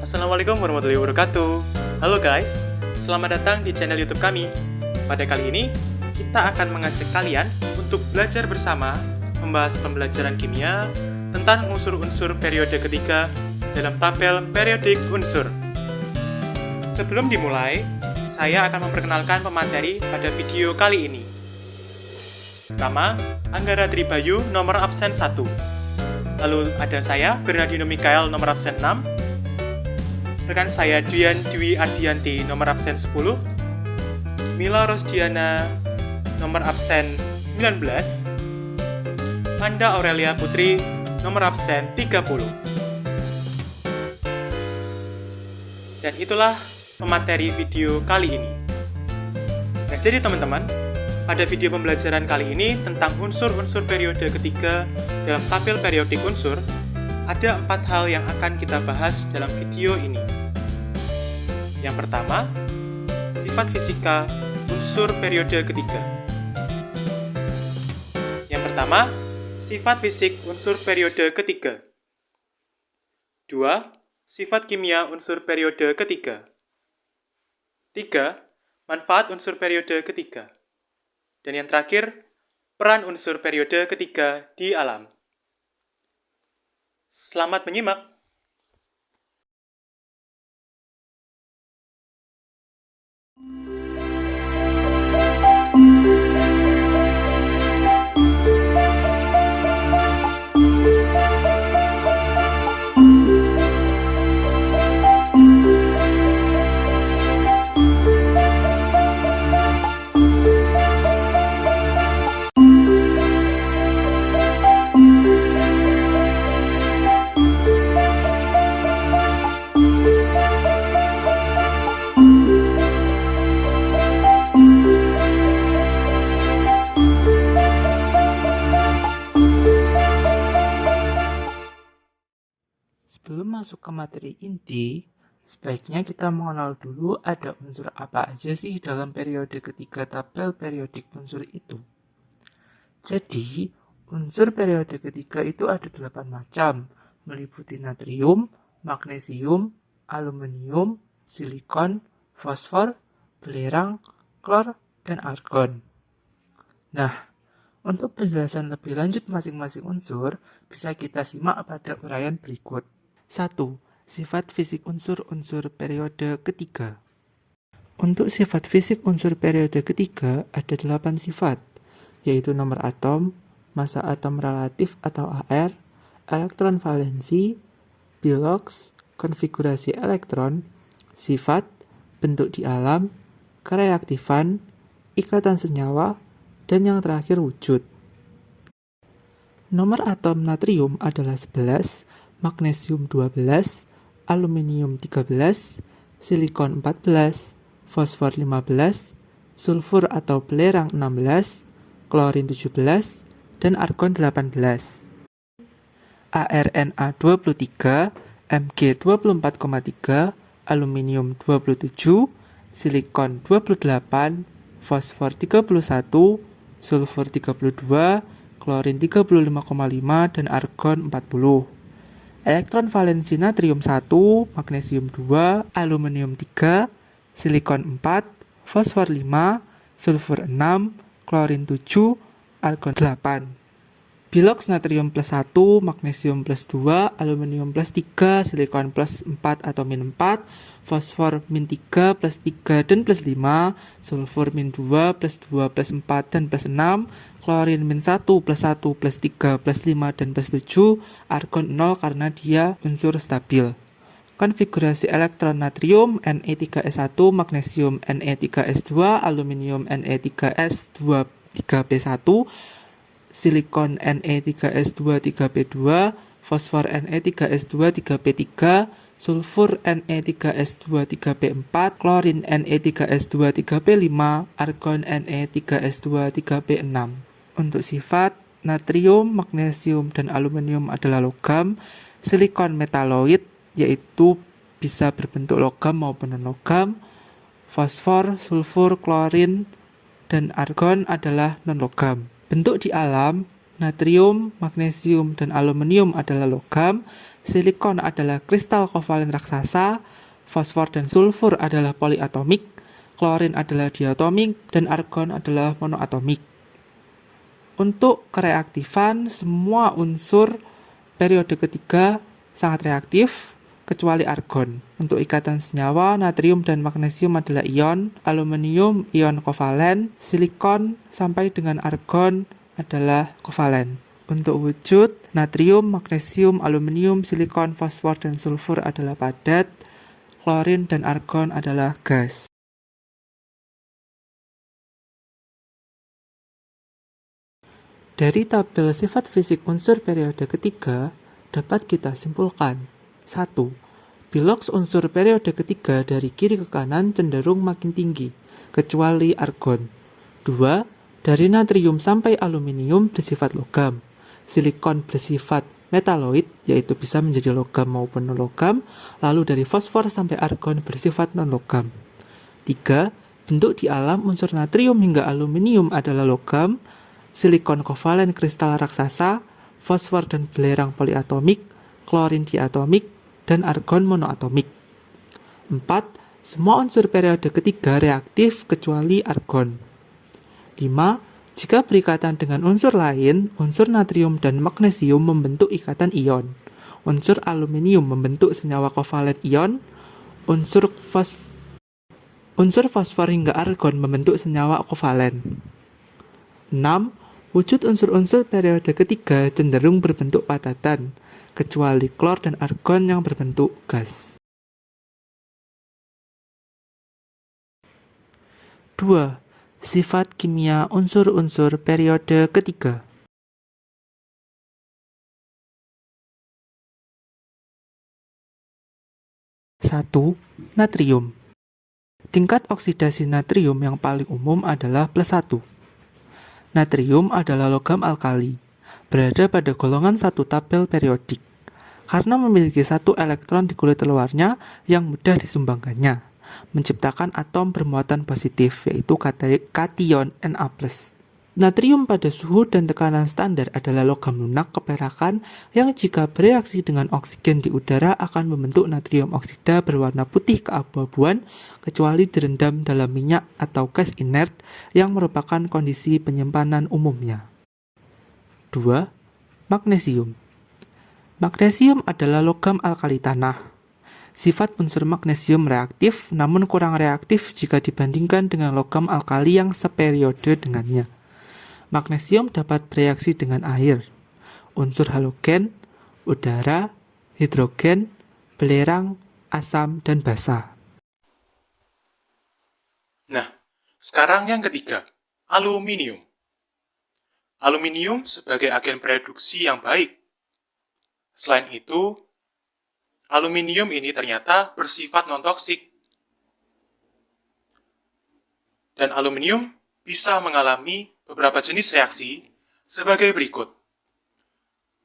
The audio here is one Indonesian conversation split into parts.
Assalamualaikum warahmatullahi wabarakatuh. Halo guys, selamat datang di channel YouTube kami. Pada kali ini, kita akan mengajak kalian untuk belajar bersama membahas pembelajaran kimia tentang unsur-unsur periode ketiga dalam tabel periodik unsur. Sebelum dimulai, saya akan memperkenalkan pemateri pada video kali ini. Pertama, Anggara Tribayu nomor absen 1. Lalu ada saya, Bernardino Mikael nomor absen 6. Rekan saya Dian Dwi Ardianti nomor absen 10. Mila Rosdiana nomor absen 19. Anda Aurelia Putri nomor absen 30. Dan itulah pemateri video kali ini. Nah, jadi teman-teman, pada video pembelajaran kali ini tentang unsur-unsur periode ketiga dalam tabel periodik unsur, ada 4 hal yang akan kita bahas dalam video ini. Yang pertama, sifat fisika unsur periode ketiga. Yang pertama, sifat fisik unsur periode ketiga. 2. Sifat kimia unsur periode ketiga. 3. Manfaat unsur periode ketiga. Dan yang terakhir, peran unsur periode ketiga di alam. Selamat menyimak! Sebelum masuk ke materi inti, sebaiknya kita mengenal dulu ada unsur apa aja sih dalam periode ketiga tabel periodik unsur itu. Jadi, unsur periode ketiga itu ada 8 macam, meliputi natrium, magnesium, aluminium, silikon, fosfor, belerang, klor, dan argon. Nah, untuk penjelasan lebih lanjut masing-masing unsur, bisa kita simak pada uraian berikut. 1. Sifat fisik unsur-unsur periode ketiga. Untuk sifat fisik unsur periode ketiga ada 8 sifat, yaitu nomor atom, massa atom relatif atau AR, elektron valensi, bilox, konfigurasi elektron, sifat, bentuk di alam, kereaktifan, ikatan senyawa, dan yang terakhir wujud. Nomor atom natrium adalah 11, magnesium 12, aluminium 13, silikon 14, fosfor 15, sulfur atau belerang 16, klorin 17, dan argon 18. ArNa 23, Mg 24,3, aluminium 27, silikon 28, fosfor 31, sulfur 32, klorin 35,5, dan argon 40. Elektron valensi natrium 1, magnesium 2, aluminium 3, silikon 4, fosfor 5, sulfur 6, klorin 7, argon 8. Bilox natrium plus 1, magnesium plus 2, aluminium plus 3, silikon plus 4 atau min 4, fosfor min 3 plus 3 dan plus 5, sulfur min 2 plus 2 plus 4 dan plus 6, klorin min 1 plus 1 plus 3 plus 5 dan plus 7, argon 0 karena dia unsur stabil. Konfigurasi elektron natrium Ne3S1, magnesium Ne3S2, aluminium Ne3S2 3p1, silikon Ne3S2 3p2, fosfor Ne3S2 3p3, sulfur Ne3S2 3p4, klorin Ne3S2 3p5, argon Ne3S2 3p6. Untuk sifat, natrium, magnesium, dan aluminium adalah logam, silikon metaloid, yaitu bisa berbentuk logam maupun non-logam, fosfor, sulfur, klorin, dan argon adalah non-logam. Bentuk di alam, natrium, magnesium, dan aluminium adalah logam, silikon adalah kristal kovalen raksasa, fosfor dan sulfur adalah poliatomik, klorin adalah diatomik, dan argon adalah monoatomik. Untuk kereaktifan, semua unsur periode ketiga sangat reaktif, kecuali argon. Untuk ikatan senyawa, natrium dan magnesium adalah ion, aluminium ion kovalen, silikon sampai dengan argon adalah kovalen. Untuk wujud, natrium, magnesium, aluminium, silikon, fosfor, dan sulfur adalah padat, klorin dan argon adalah gas. Dari tabel sifat fisik unsur periode ketiga, dapat kita simpulkan. 1. Biloks unsur periode ketiga dari kiri ke kanan cenderung makin tinggi, kecuali argon. 2. Dari natrium sampai aluminium bersifat logam. Silikon bersifat metaloid, yaitu bisa menjadi logam maupun non-logam, lalu dari fosfor sampai argon bersifat non-logam. 3. Bentuk di alam unsur natrium hingga aluminium adalah logam, silikon kovalen kristal raksasa, fosfor dan belerang poliatomik, klorin diatomik, dan argon monoatomik. 4. Semua unsur periode ketiga reaktif kecuali argon. 5. Jika berikatan dengan unsur lain, unsur natrium dan magnesium membentuk ikatan ion. Unsur aluminium membentuk senyawa kovalen ion, unsur fosfor hingga argon membentuk senyawa kovalen. 6. Wujud unsur-unsur periode ketiga cenderung berbentuk padatan, kecuali klor dan argon yang berbentuk gas. 2. Sifat kimia unsur-unsur periode ketiga. 1. Natrium. Tingkat oksidasi natrium yang paling umum adalah +1. Natrium adalah logam alkali, berada pada golongan 1 tabel periodik, karena memiliki 1 elektron di kulit luarnya yang mudah disumbangkannya, menciptakan atom bermuatan positif, yaitu kation Na+. Natrium pada suhu dan tekanan standar adalah logam lunak keperakan yang jika bereaksi dengan oksigen di udara akan membentuk natrium oksida berwarna putih keabu-abuan kecuali direndam dalam minyak atau gas inert yang merupakan kondisi penyimpanan umumnya. 2. Magnesium. Magnesium adalah logam alkali tanah. Sifat unsur magnesium reaktif namun kurang reaktif jika dibandingkan dengan logam alkali yang seperiode dengannya. Magnesium dapat bereaksi dengan air, unsur halogen, udara, hidrogen, belerang, asam, dan basa. Nah, sekarang yang ketiga, aluminium. Aluminium sebagai agen reduksi yang baik. Selain itu, aluminium ini ternyata bersifat non-toksik. Dan aluminium bisa mengalami beberapa jenis reaksi sebagai berikut.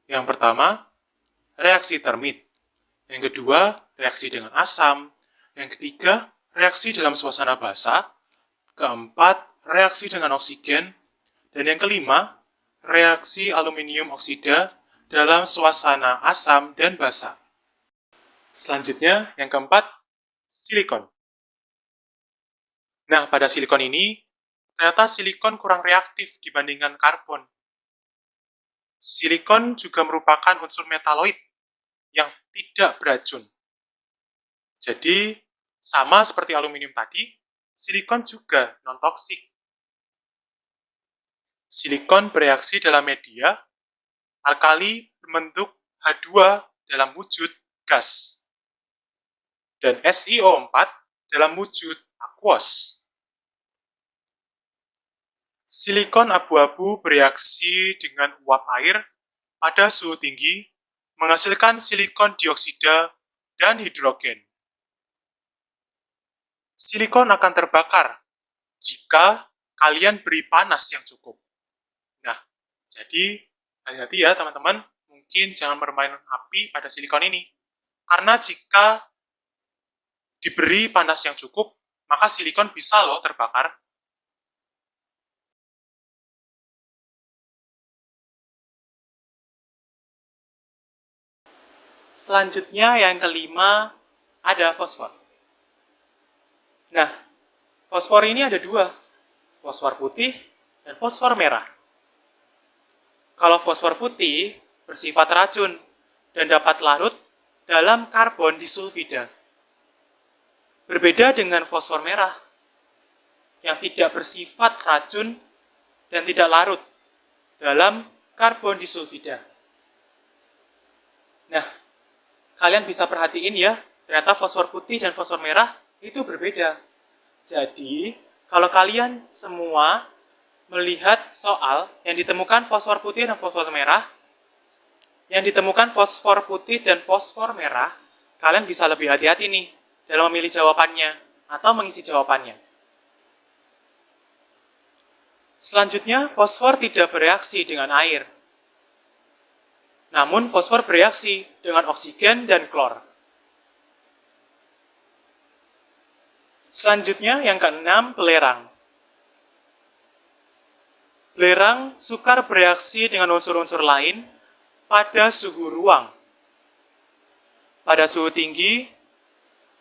Yang pertama, reaksi termit. Yang kedua, reaksi dengan asam. Yang ketiga, reaksi dalam suasana basah. Keempat, reaksi dengan oksigen. Dan yang kelima, reaksi aluminium oksida dalam suasana asam dan basah. Selanjutnya, yang keempat, silikon. Nah, pada silikon ini, ternyata silikon kurang reaktif dibandingkan karbon. Silikon juga merupakan unsur metaloid yang tidak beracun. Jadi, sama seperti aluminium tadi, silikon juga non-toksik. Silikon bereaksi dalam media alkali berbentuk H2 dalam wujud gas dan SiO4 dalam wujud aquos. Silikon abu-abu bereaksi dengan uap air pada suhu tinggi, menghasilkan silikon dioksida dan hidrogen. Silikon akan terbakar jika kalian beri panas yang cukup. Nah, jadi hati-hati ya teman-teman, mungkin jangan bermain api pada silikon ini. Karena jika diberi panas yang cukup, maka silikon bisa loh terbakar. Selanjutnya yang kelima ada fosfor. Nah, fosfor ini ada dua, fosfor putih dan fosfor merah. Kalau fosfor putih bersifat racun dan dapat larut dalam karbon disulfida. Berbeda dengan fosfor merah yang tidak bersifat racun dan tidak larut dalam karbon disulfida. Nah, kalian bisa perhatiin ya, ternyata fosfor putih dan fosfor merah itu berbeda. Jadi, kalau kalian semua melihat soal yang ditemukan fosfor putih dan fosfor merah, kalian bisa lebih hati-hati nih dalam memilih jawabannya atau mengisi jawabannya. Selanjutnya, fosfor tidak bereaksi dengan air. Namun, fosfor bereaksi dengan oksigen dan klor. Selanjutnya, yang keenam, belerang. Belerang sukar bereaksi dengan unsur-unsur lain pada suhu ruang. Pada suhu tinggi,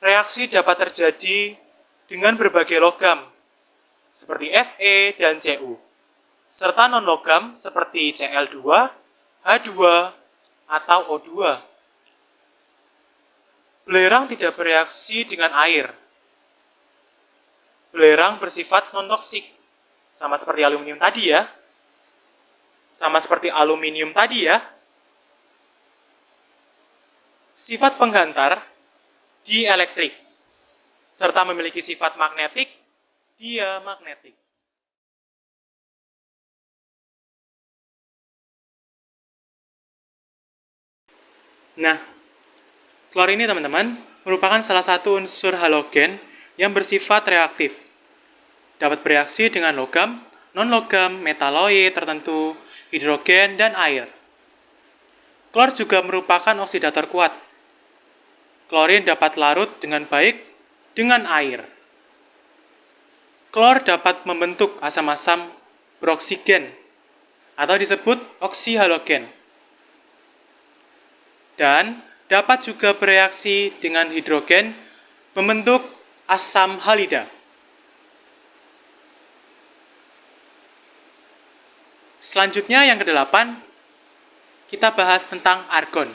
reaksi dapat terjadi dengan berbagai logam, seperti Fe dan Cu, serta non-logam seperti Cl2, H2, atau O2. Belerang tidak bereaksi dengan air. Belerang bersifat non-toksik, sama seperti aluminium tadi ya. Sifat penggantar dielektrik, serta memiliki sifat magnetik diamagnetik. Nah, klor ini teman-teman merupakan salah satu unsur halogen yang bersifat reaktif. Dapat bereaksi dengan logam, non-logam, metaloid tertentu, hidrogen, dan air. Klor juga merupakan oksidator kuat. Klorin dapat larut dengan baik dengan air. Klor dapat membentuk asam-asam beroksigen atau disebut oksihalogen. Dan dapat juga bereaksi dengan hidrogen membentuk asam halida. Selanjutnya yang kedelapan, kita bahas tentang argon.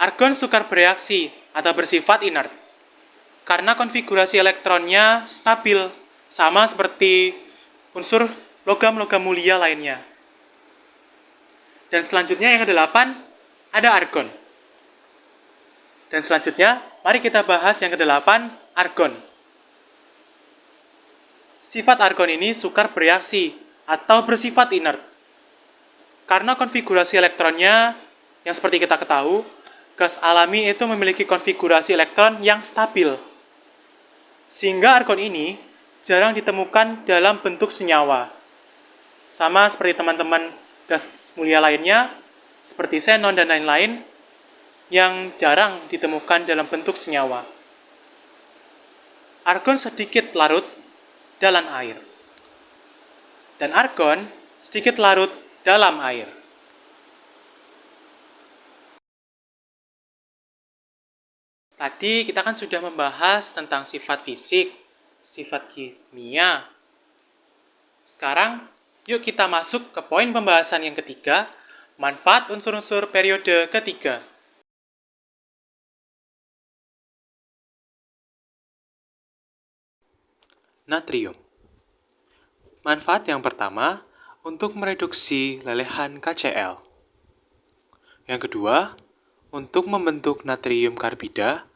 Argon sukar bereaksi atau bersifat inert karena konfigurasi elektronnya stabil, sama seperti unsur logam-logam mulia lainnya. Dan selanjutnya yang kedelapan, ada argon. Dan selanjutnya, mari kita bahas yang kedelapan, argon. Sifat argon ini sukar bereaksi atau bersifat inert karena konfigurasi elektronnya yang seperti kita ketahui, gas alami itu memiliki konfigurasi elektron yang stabil. Sehingga argon ini jarang ditemukan dalam bentuk senyawa. Sama seperti teman-teman gas mulia lainnya, seperti xenon dan lain-lain, yang jarang ditemukan dalam bentuk senyawa. Argon sedikit larut dalam air. Dan argon sedikit larut dalam air. Tadi kita kan sudah membahas tentang sifat fisik, sifat kimia. Sekarang, yuk kita masuk ke poin pembahasan yang ketiga, manfaat unsur-unsur periode ketiga. Natrium. Manfaat yang pertama, untuk mereduksi lelehan KCl. Yang kedua, untuk membentuk natrium karbida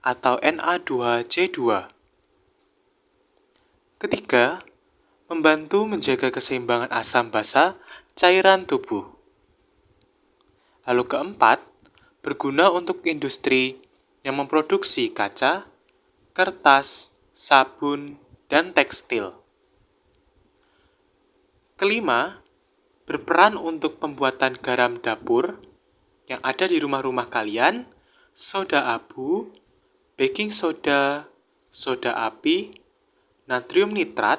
atau Na2C2. Ketiga, membantu menjaga keseimbangan asam basa cairan tubuh. Lalu keempat, berguna untuk industri yang memproduksi kaca, kertas, sabun, dan tekstil. Kelima, berperan untuk pembuatan garam dapur yang ada di rumah-rumah kalian, soda abu, baking soda, soda api, natrium nitrat,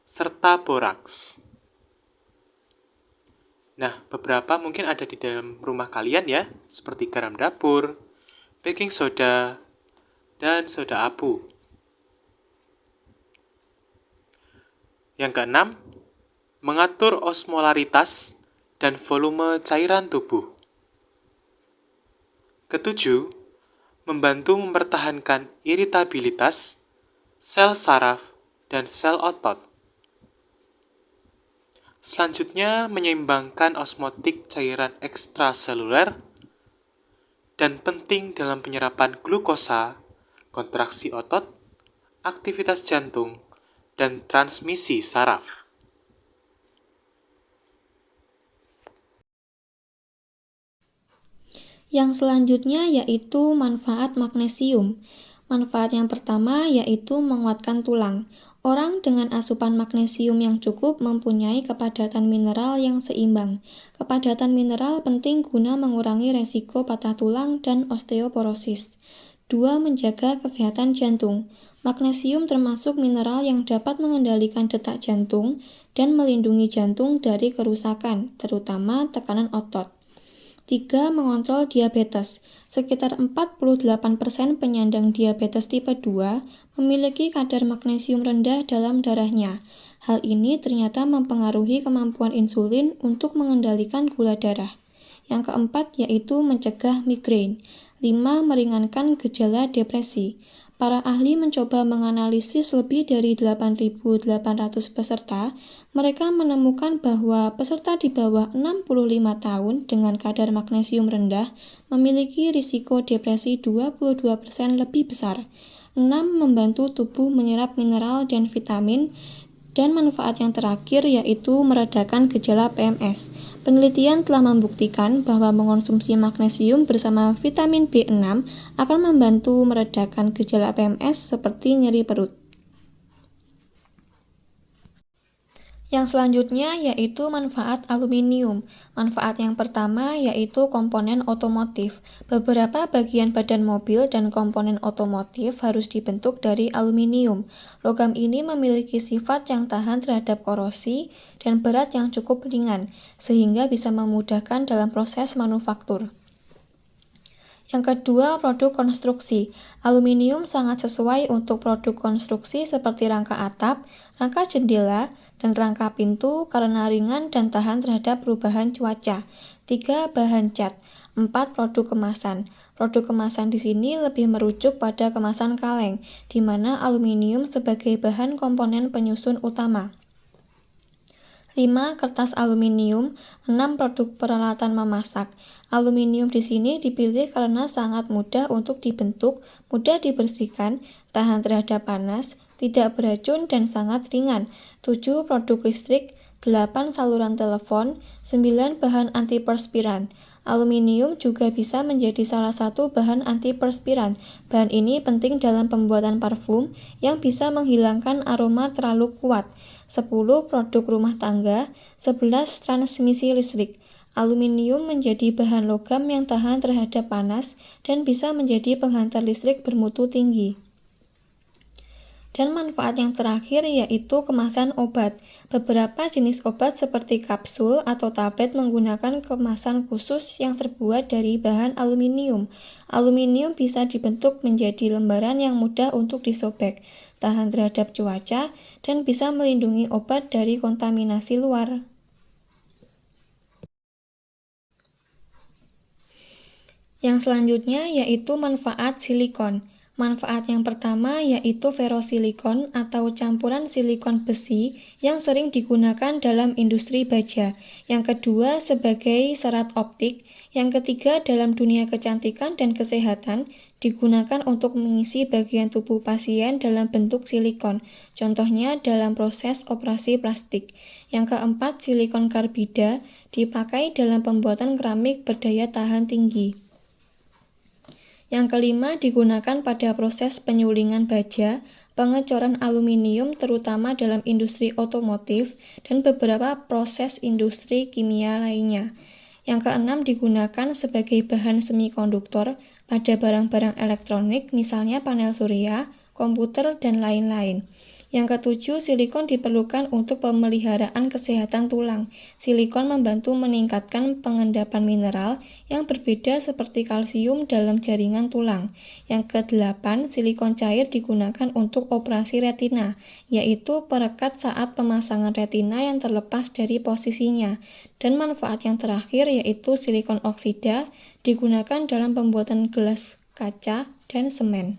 serta boraks. Nah, beberapa mungkin ada di dalam rumah kalian ya, seperti garam dapur, baking soda, dan soda abu. Yang keenam, mengatur osmolaritas dan volume cairan tubuh. Ketujuh, membantu mempertahankan iritabilitas sel saraf dan sel otot. Selanjutnya, menyeimbangkan osmotik cairan ekstraseluler dan penting dalam penyerapan glukosa, kontraksi otot, aktivitas jantung, dan transmisi saraf. Yang selanjutnya yaitu manfaat magnesium. Manfaat yang pertama yaitu menguatkan tulang. Orang dengan asupan magnesium yang cukup mempunyai kepadatan mineral yang seimbang. Kepadatan mineral penting guna mengurangi resiko patah tulang dan osteoporosis. 2. Menjaga kesehatan jantung. Magnesium termasuk mineral yang dapat mengendalikan detak jantung dan melindungi jantung dari kerusakan, terutama tekanan otot. 3. Mengontrol diabetes. Sekitar 48% penyandang diabetes tipe 2 memiliki kadar magnesium rendah dalam darahnya. Hal ini ternyata mempengaruhi kemampuan insulin untuk mengendalikan gula darah. Yang keempat yaitu mencegah migrain. 5. Meringankan gejala depresi. Para ahli mencoba menganalisis lebih dari 8.800 peserta. Mereka menemukan bahwa peserta di bawah 65 tahun dengan kadar magnesium rendah memiliki risiko depresi 22% lebih besar. 6. Membantu tubuh menyerap mineral dan vitamin. Dan manfaat yang terakhir yaitu meredakan gejala PMS. Penelitian telah membuktikan bahwa mengonsumsi magnesium bersama vitamin B6 akan membantu meredakan gejala PMS seperti nyeri perut. Yang selanjutnya yaitu manfaat aluminium. Manfaat yang pertama yaitu komponen otomotif. Beberapa bagian badan mobil dan komponen otomotif harus dibentuk dari aluminium. Logam ini memiliki sifat yang tahan terhadap korosi dan berat yang cukup ringan, sehingga bisa memudahkan dalam proses manufaktur. Yang kedua, produk konstruksi. Aluminium sangat sesuai untuk produk konstruksi seperti rangka atap, rangka jendela, dan rangka pintu karena ringan dan tahan terhadap perubahan cuaca. 3. Bahan cat. 4. Produk kemasan. Produk kemasan di sini lebih merujuk pada kemasan kaleng, di mana aluminium sebagai bahan komponen penyusun utama. 5. Kertas aluminium. 6. Produk peralatan memasak. Aluminium di sini dipilih karena sangat mudah untuk dibentuk, mudah dibersihkan, tahan terhadap panas, tidak beracun, dan sangat ringan. 7. Produk listrik. 8. Saluran telepon. 9. Bahan antiperspiran. Aluminium juga bisa menjadi salah satu bahan antiperspiran. Bahan ini penting dalam pembuatan parfum yang bisa menghilangkan aroma terlalu kuat. 10. Produk rumah tangga. 11. Transmisi listrik. Aluminium menjadi bahan logam yang tahan terhadap panas dan bisa menjadi penghantar listrik bermutu tinggi. Dan manfaat yang terakhir yaitu kemasan obat. Beberapa jenis obat seperti kapsul atau tablet menggunakan kemasan khusus yang terbuat dari bahan aluminium. Aluminium bisa dibentuk menjadi lembaran yang mudah untuk disobek, tahan terhadap cuaca, dan bisa melindungi obat dari kontaminasi luar. Yang selanjutnya yaitu manfaat silikon. Manfaat yang pertama yaitu ferrosilikon atau campuran silikon besi yang sering digunakan dalam industri baja. Yang kedua sebagai serat optik. Yang ketiga dalam dunia kecantikan dan kesehatan digunakan untuk mengisi bagian tubuh pasien dalam bentuk silikon. Contohnya dalam proses operasi plastik. Yang keempat silikon karbida dipakai dalam pembuatan keramik berdaya tahan tinggi. Yang kelima digunakan pada proses penyulingan baja, pengecoran aluminium terutama dalam industri otomotif, dan beberapa proses industri kimia lainnya. Yang keenam digunakan sebagai bahan semikonduktor pada barang-barang elektronik misalnya panel surya, komputer, dan lain-lain. Yang ketujuh, silikon diperlukan untuk pemeliharaan kesehatan tulang. Silikon membantu meningkatkan pengendapan mineral yang berbeda seperti kalsium dalam jaringan tulang. Yang kedelapan, silikon cair digunakan untuk operasi retina, yaitu perekat saat pemasangan retina yang terlepas dari posisinya. Dan manfaat yang terakhir yaitu silikon oksida digunakan dalam pembuatan gelas kaca dan semen.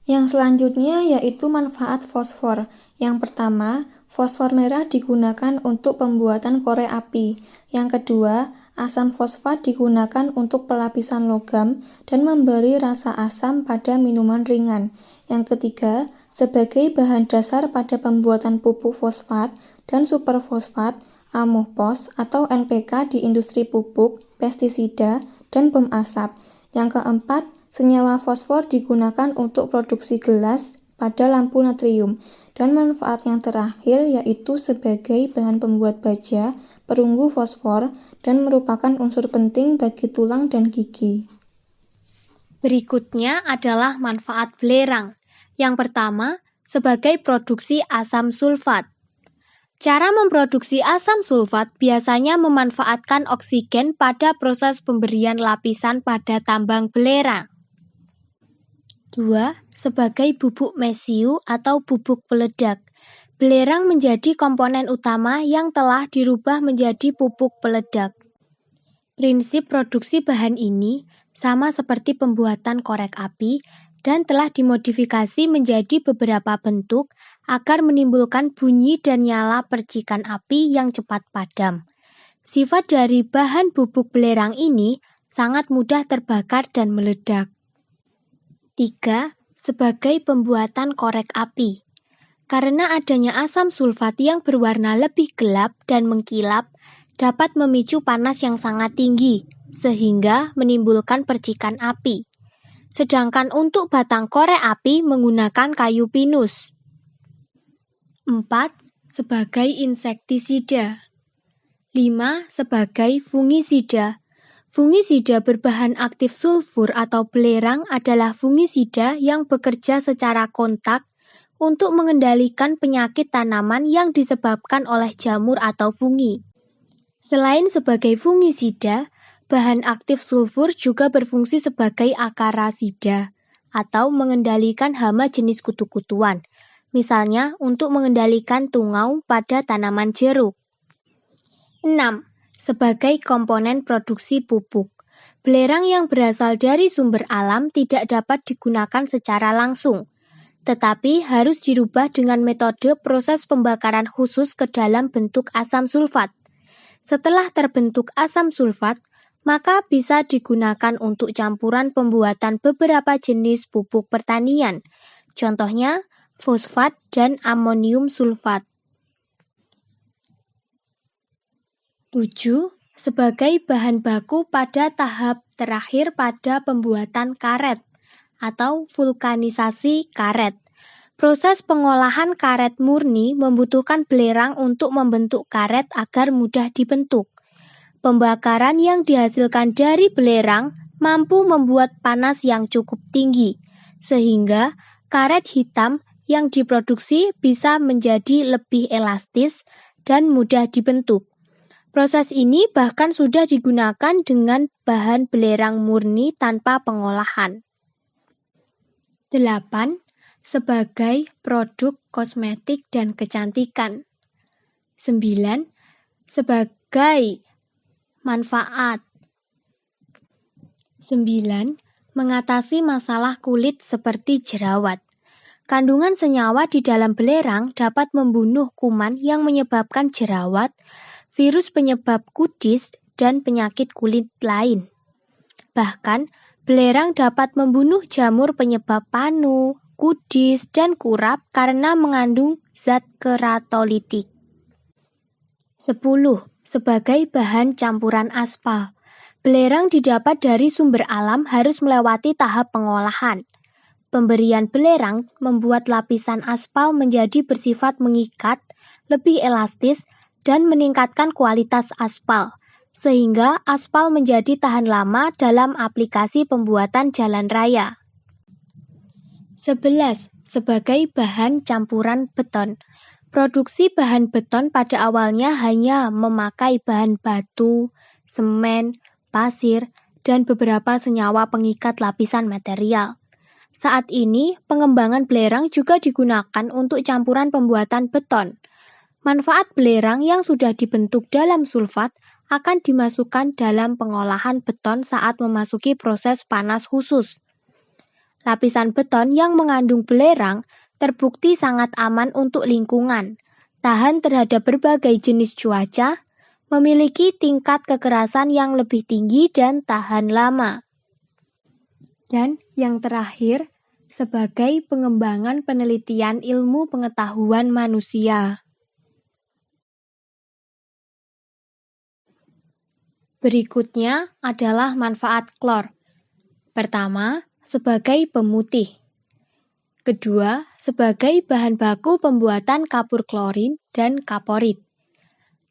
Yang selanjutnya yaitu manfaat fosfor. Yang pertama, fosfor merah digunakan untuk pembuatan korek api. Yang kedua, asam fosfat digunakan untuk pelapisan logam dan memberi rasa asam pada minuman ringan. Yang ketiga, sebagai bahan dasar pada pembuatan pupuk fosfat dan superfosfat, amofos atau NPK di industri pupuk, pestisida, dan bom asap. Yang keempat, senyawa fosfor digunakan untuk produksi gelas pada lampu natrium. Dan manfaat yang terakhir yaitu sebagai bahan pembuat baja, perunggu fosfor, dan merupakan unsur penting bagi tulang dan gigi. Berikutnya adalah manfaat belerang. Yang pertama, sebagai produksi asam sulfat. Cara memproduksi asam sulfat biasanya memanfaatkan oksigen pada proses pemberian lapisan pada tambang belerang. 2. Sebagai bubuk mesiu atau bubuk peledak. Belerang menjadi komponen utama yang telah dirubah menjadi pupuk peledak. Prinsip produksi bahan ini sama seperti pembuatan korek api dan telah dimodifikasi menjadi beberapa bentuk agar menimbulkan bunyi dan nyala percikan api yang cepat padam. Sifat dari bahan bubuk belerang ini sangat mudah terbakar dan meledak. 3. Sebagai pembuatan korek api. Karena adanya asam sulfat yang berwarna lebih gelap dan mengkilap, dapat memicu panas yang sangat tinggi, sehingga menimbulkan percikan api. Sedangkan untuk batang korek api menggunakan kayu pinus. 4. Sebagai insektisida. 5. Sebagai fungisida. Fungisida berbahan aktif sulfur atau belerang adalah fungisida yang bekerja secara kontak untuk mengendalikan penyakit tanaman yang disebabkan oleh jamur atau fungi. Selain sebagai fungisida, bahan aktif sulfur juga berfungsi sebagai akarasida atau mengendalikan hama jenis kutu-kutuan, misalnya untuk mengendalikan tungau pada tanaman jeruk. 6. Sebagai komponen produksi pupuk. Belerang yang berasal dari sumber alam tidak dapat digunakan secara langsung, tetapi harus dirubah dengan metode proses pembakaran khusus ke dalam bentuk asam sulfat. Setelah terbentuk asam sulfat, maka bisa digunakan untuk campuran pembuatan beberapa jenis pupuk pertanian, contohnya fosfat dan amonium sulfat. 7. Sebagai bahan baku pada tahap terakhir pada pembuatan karet atau vulkanisasi karet. Proses pengolahan karet murni membutuhkan belerang untuk membentuk karet agar mudah dibentuk. Pembakaran yang dihasilkan dari belerang mampu membuat panas yang cukup tinggi, sehingga karet hitam yang diproduksi bisa menjadi lebih elastis dan mudah dibentuk. Proses ini bahkan sudah digunakan dengan bahan belerang murni tanpa pengolahan. 8. Sebagai produk kosmetik dan kecantikan. 9. Sebagai manfaat. 9. Mengatasi masalah kulit seperti jerawat. Kandungan senyawa di dalam belerang dapat membunuh kuman yang menyebabkan jerawat, virus penyebab kudis, dan penyakit kulit lain. Bahkan, belerang dapat membunuh jamur penyebab panu, kudis, dan kurap karena mengandung zat keratolitik. 10. Sebagai bahan campuran aspal. Belerang didapat dari sumber alam harus melewati tahap pengolahan. Pemberian belerang membuat lapisan aspal menjadi bersifat mengikat, lebih elastis, dan meningkatkan kualitas aspal, sehingga aspal menjadi tahan lama dalam aplikasi pembuatan jalan raya. 11. Sebagai bahan campuran beton. Produksi bahan beton pada awalnya hanya memakai bahan batu, semen, pasir, dan beberapa senyawa pengikat lapisan material. Saat ini, pengembangan belerang juga digunakan untuk campuran pembuatan beton. Manfaat belerang yang sudah dibentuk dalam sulfat akan dimasukkan dalam pengolahan beton saat memasuki proses panas khusus. Lapisan beton yang mengandung belerang terbukti sangat aman untuk lingkungan, tahan terhadap berbagai jenis cuaca, memiliki tingkat kekerasan yang lebih tinggi dan tahan lama. Dan yang terakhir, sebagai pengembangan penelitian ilmu pengetahuan manusia. Berikutnya adalah manfaat klor. Pertama, sebagai pemutih. Kedua, sebagai bahan baku pembuatan kapur klorin dan kaporit.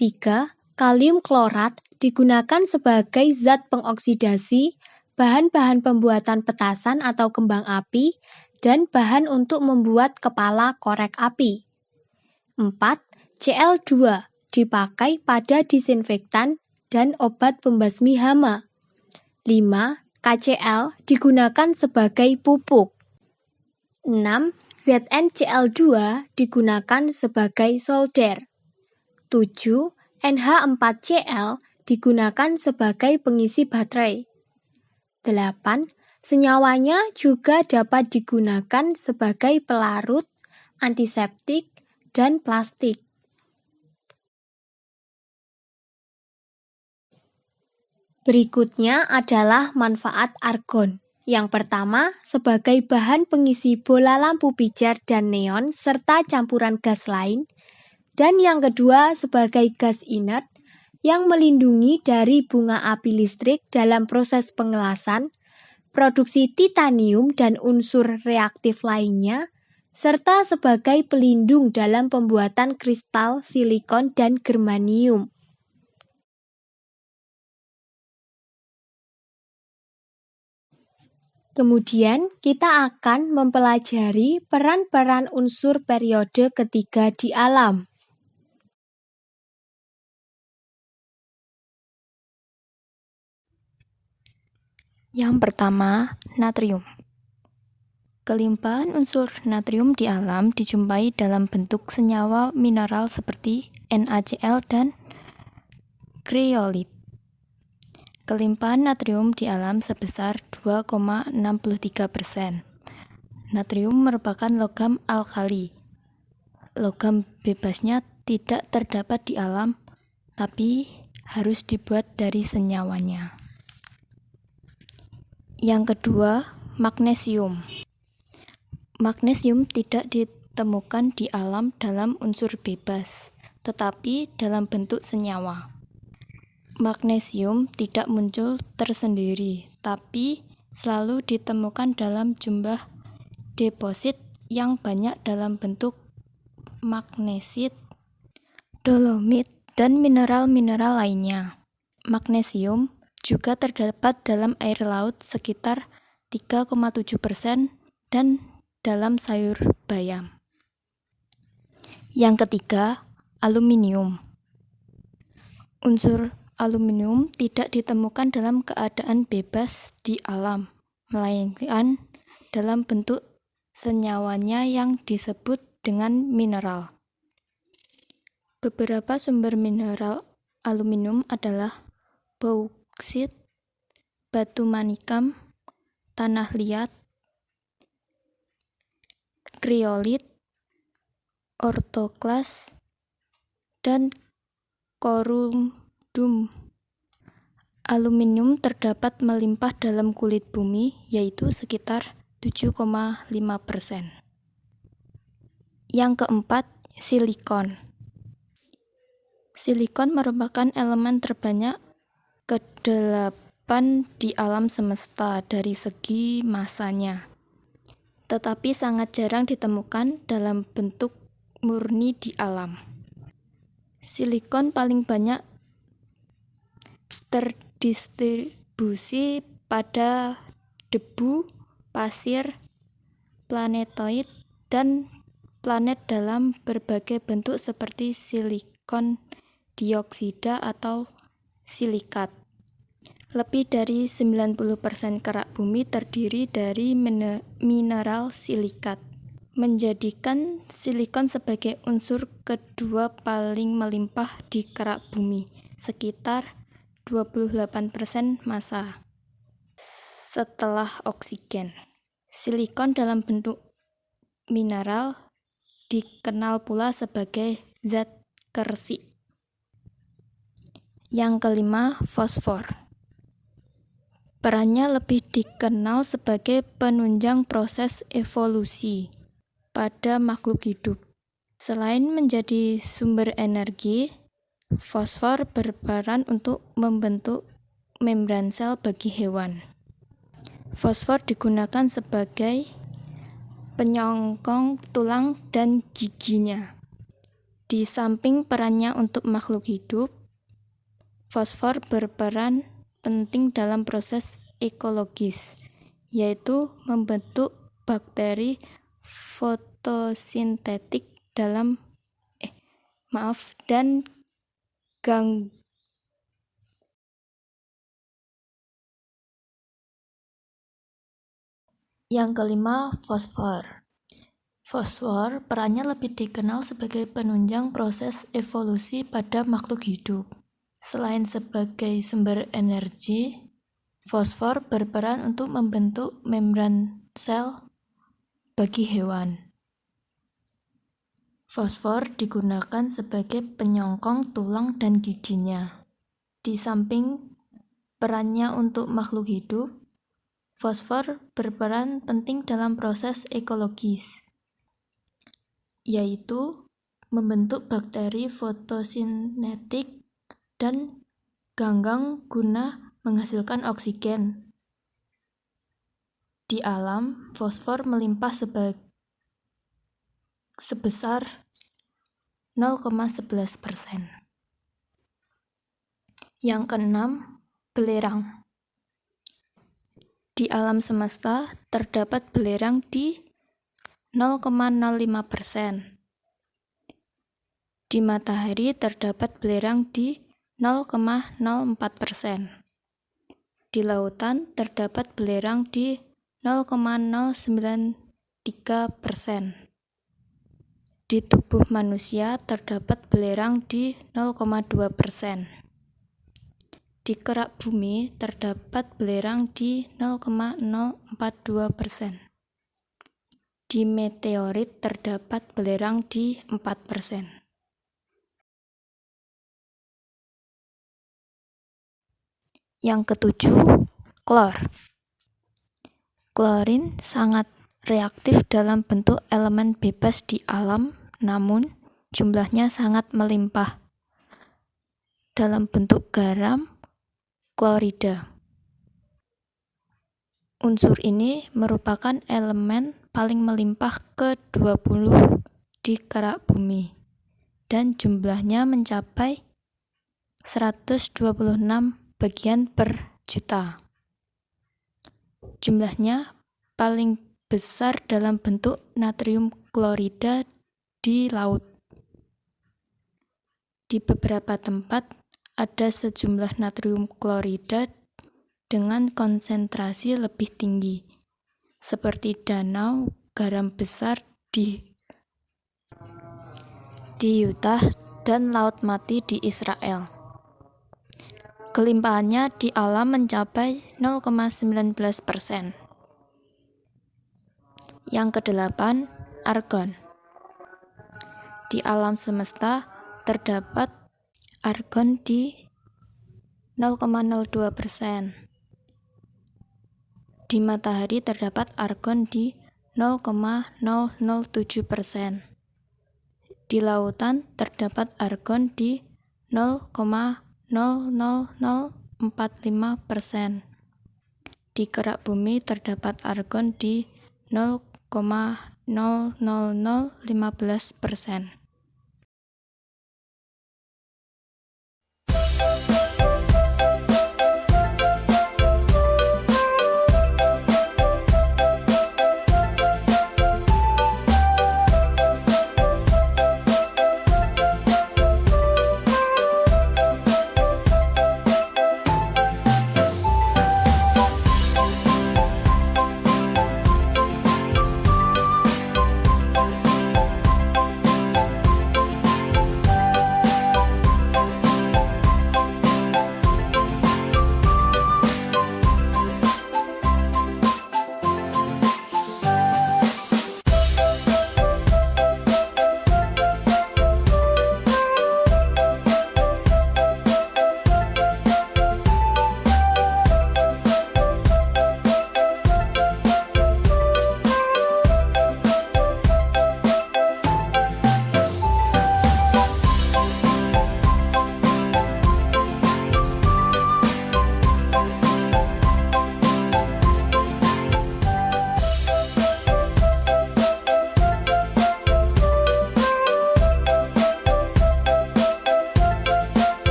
3. Kalium klorat digunakan sebagai zat pengoksidasi, bahan-bahan pembuatan petasan atau kembang api, dan bahan untuk membuat kepala korek api. 4. Cl2 dipakai pada disinfektan dan obat pembasmi hama. 5. KCl digunakan sebagai pupuk. 6. ZnCl2 digunakan sebagai solder. 7. NH4Cl digunakan sebagai pengisi baterai. 8. Senyawanya juga dapat digunakan sebagai pelarut, antiseptik, dan plastik. Berikutnya adalah manfaat argon. Yang pertama, sebagai bahan pengisi bola lampu pijar dan neon serta campuran gas lain. Dan yang kedua, sebagai gas inert yang melindungi dari bunga api listrik dalam proses pengelasan, produksi titanium dan unsur reaktif lainnya, serta sebagai pelindung dalam pembuatan kristal, silikon, dan germanium. Kemudian, kita akan mempelajari peran-peran unsur periode ketiga di alam. Yang pertama, natrium. Kelimpahan unsur natrium di alam dijumpai dalam bentuk senyawa mineral seperti NaCl dan kriolit. Kelimpahan natrium di alam sebesar 2,63%. Natrium merupakan logam alkali. Logam bebasnya tidak terdapat di alam, tapi harus dibuat dari senyawanya. Yang kedua, magnesium. Magnesium tidak ditemukan di alam dalam unsur bebas, tetapi dalam bentuk senyawa. Magnesium tidak muncul tersendiri, tapi selalu ditemukan dalam jumlah deposit yang banyak dalam bentuk magnesit, dolomit, dan mineral-mineral lainnya. Magnesium juga terdapat dalam air laut sekitar 3,7% dan dalam sayur bayam. Yang ketiga, aluminium. Unsur aluminium tidak ditemukan dalam keadaan bebas di alam, melainkan dalam bentuk senyawanya yang disebut dengan mineral. Beberapa sumber mineral aluminium adalah bauksit, batu manikam, tanah liat, kriolit, ortoklas, dan korundum. Aluminium terdapat melimpah dalam kulit bumi, yaitu sekitar 7,5%. Yang keempat, silikon. Silikon merupakan elemen terbanyak ke-8 di alam semesta dari segi masanya, tetapi sangat jarang ditemukan dalam bentuk murni di alam. Silikon paling banyak terdistribusi pada debu, pasir, planetoid, dan planet dalam berbagai bentuk seperti silikon dioksida atau silikat. Lebih dari 90% kerak bumi terdiri dari mineral silikat, menjadikan silikon sebagai unsur kedua paling melimpah di kerak bumi, sekitar 28% massa setelah oksigen. Silikon dalam bentuk mineral dikenal pula sebagai zat kersik. Yang kelima, fosfor. Perannya lebih dikenal sebagai penunjang proses evolusi pada makhluk hidup. Selain menjadi sumber energi, fosfor berperan untuk membentuk membran sel bagi hewan. Fosfor digunakan sebagai penyongkong tulang dan giginya. Di samping perannya untuk makhluk hidup, fosfor berperan penting dalam proses ekologis, yaitu membentuk bakteri fotosintetik dan Yang kelima, fosfor. Fosfor perannya lebih dikenal sebagai penunjang proses evolusi pada makhluk hidup. Selain sebagai sumber energi, fosfor berperan untuk membentuk membran sel bagi hewan. Fosfor digunakan sebagai penyongkong tulang dan giginya. Di samping perannya untuk makhluk hidup, fosfor berperan penting dalam proses ekologis, yaitu membentuk bakteri fotosintetik dan ganggang guna menghasilkan oksigen. Di alam, fosfor melimpah sebesar 0,11%. Yang keenam, belerang. Di alam semesta terdapat belerang di 0,05%. Di matahari terdapat belerang di 0,04%. Di lautan terdapat belerang di 0,093%. Di tubuh manusia terdapat belerang di 0,2%. Di kerak bumi terdapat belerang di 0,042%. Di meteorit terdapat belerang di 4%. Yang ketujuh, klor. Klorin sangat reaktif dalam bentuk elemen bebas di alam, namun jumlahnya sangat melimpah dalam bentuk garam klorida. Unsur ini merupakan elemen paling melimpah ke-20 di kerak bumi dan jumlahnya mencapai 126 bagian per juta. Jumlahnya paling besar dalam bentuk natrium klorida di laut. Di beberapa tempat ada sejumlah natrium klorida dengan konsentrasi lebih tinggi, seperti danau garam besar di Utah dan Laut Mati di Israel. Kelimpahannya di alam mencapai 0,19%. Yang kedelapan, argon. Di alam semesta terdapat argon di 0,02%. Di matahari terdapat argon di 0,007%. Di lautan terdapat argon di 0,00045%. Di kerak bumi terdapat argon di 0,00015%.